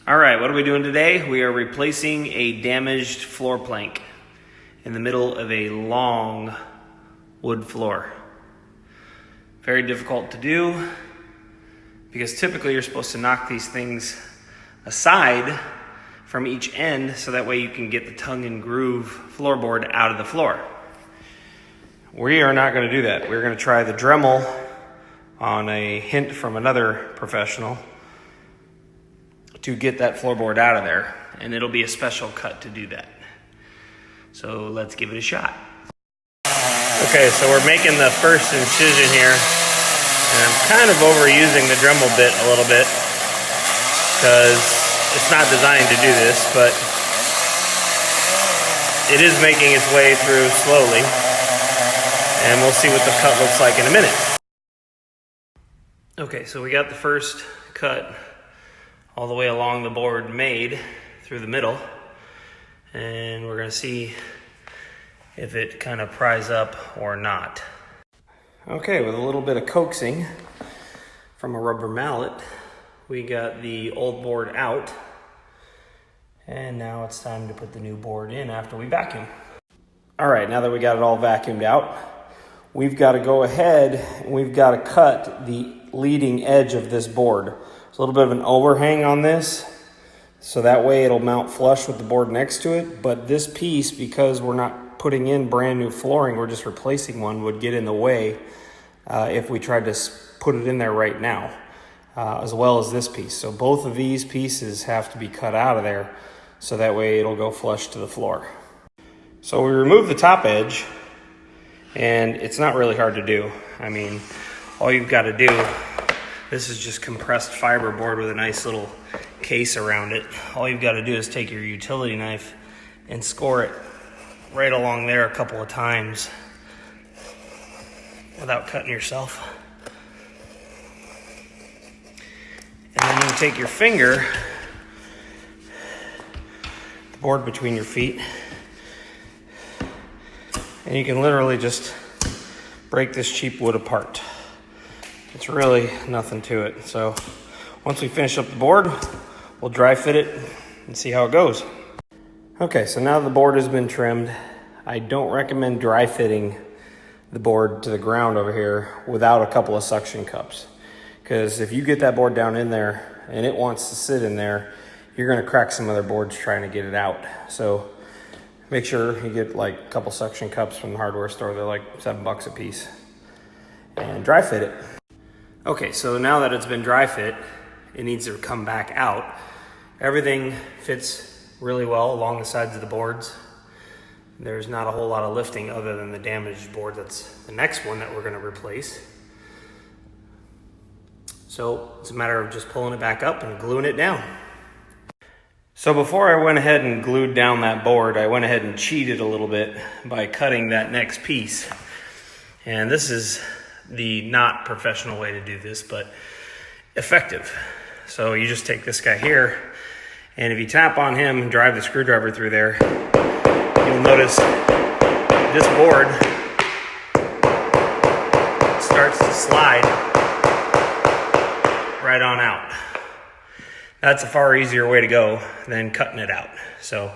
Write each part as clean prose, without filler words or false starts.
All right, what are we doing today? We are replacing a damaged floor plank in the middle of a long wood floor. Very difficult to do because typically you're supposed to knock these things aside from each end so that way you can get the tongue and groove floorboard out of the floor. We are not going to do that. We're going to try the Dremel on a hint from another professional to get that floorboard out of there, and it'll be a special cut to do that. So let's give it a shot. Okay, so we're making the first incision here, and I'm kind of overusing the Dremel bit a little bit because it's not designed to do this, but it is making its way through slowly, and we'll see what the cut looks like in a minute. Okay, so we got the first cut all the way along the board made through the middle, and we're going to see if it kind of pries up or not. Okay, with a little bit of coaxing from a rubber mallet, we got the old board out, and now it's time to put the new board in after we vacuum. All right, now that we got it all vacuumed out, we've got to go ahead and we've got to cut the leading edge of this board. There's a little bit of an overhang on this, so that way it'll mount flush with the board next to it. But this piece, because we're not putting in brand new flooring, we're just replacing one, would get in the way if we tried to put it in there right now, as well as this piece. So both of these pieces have to be cut out of there, so that way it'll go flush to the floor. So we remove the top edge, and it's not really hard to do. I mean, all you've got to do, this is just compressed fiber board with a nice little case around it. All you've got to do is take your utility knife and score it right along there a couple of times without cutting yourself. And then you take your finger, the board between your feet, and you can literally just break this cheap wood apart. It's really nothing to it. So once we finish up the board, we'll dry fit it and see how it goes. Okay, so now the board has been trimmed. I don't recommend dry fitting the board to the ground over here without a couple of suction cups, because if you get that board down in there and it wants to sit in there, you're going to crack some other boards trying to get it out. So make sure you get like a couple suction cups from the hardware store. They're like $7 a piece, and dry fit it. Okay, so now that it's been dry fit, it needs to come back out. Everything fits really well along the sides of the boards. There's not a whole lot of lifting other than the damaged board. That's the next one that we're going to replace. So it's a matter of just pulling it back up and gluing it down. So before I went ahead and glued down that board, I went ahead and cheated a little bit by cutting that next piece. And this is the not professional way to do this, but effective. So you just take this guy here, and if you tap on him and drive the screwdriver through there, you'll notice this board starts to slide right on out. That's a far easier way to go than cutting it out. So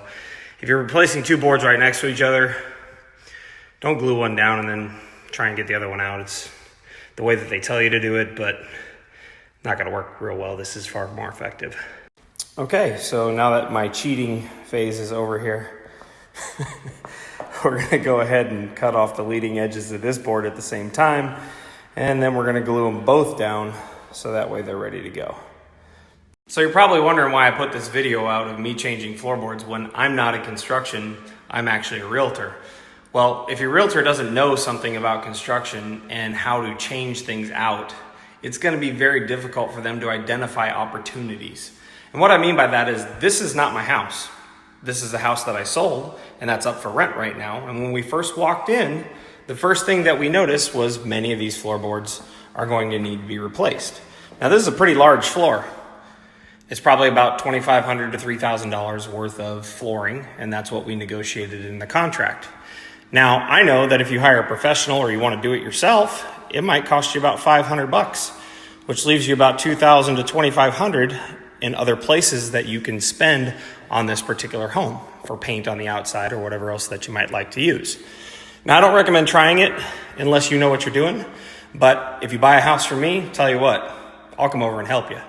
if you're replacing two boards right next to each other, don't glue one down and then try and get the other one out. It's the way that they tell you to do it, but not going to work real well. This is far more effective. Okay, so now that my cheating phase is over here, we're going to go ahead and cut off the leading edges of this board at the same time, and then we're going to glue them both down so that way they're ready to go. So you're probably wondering why I put this video out of me changing floorboards when I'm not in construction. I'm actually a realtor. Well, if your realtor doesn't know something about construction and how to change things out, it's going to be very difficult for them to identify opportunities. And what I mean by that is, this is not my house. This is a house that I sold, and that's up for rent right now. And when we first walked in, the first thing that we noticed was many of these floorboards are going to need to be replaced. Now, this is a pretty large floor. It's probably about $2,500 to $3,000 worth of flooring, and that's what we negotiated in the contract. Now, I know that if you hire a professional or you want to do it yourself, it might cost you about $500, which leaves you about $2,000 to $2,500 in other places that you can spend on this particular home for paint on the outside or whatever else that you might like to use. Now, I don't recommend trying it unless you know what you're doing, but if you buy a house from me, tell you what, I'll come over and help you.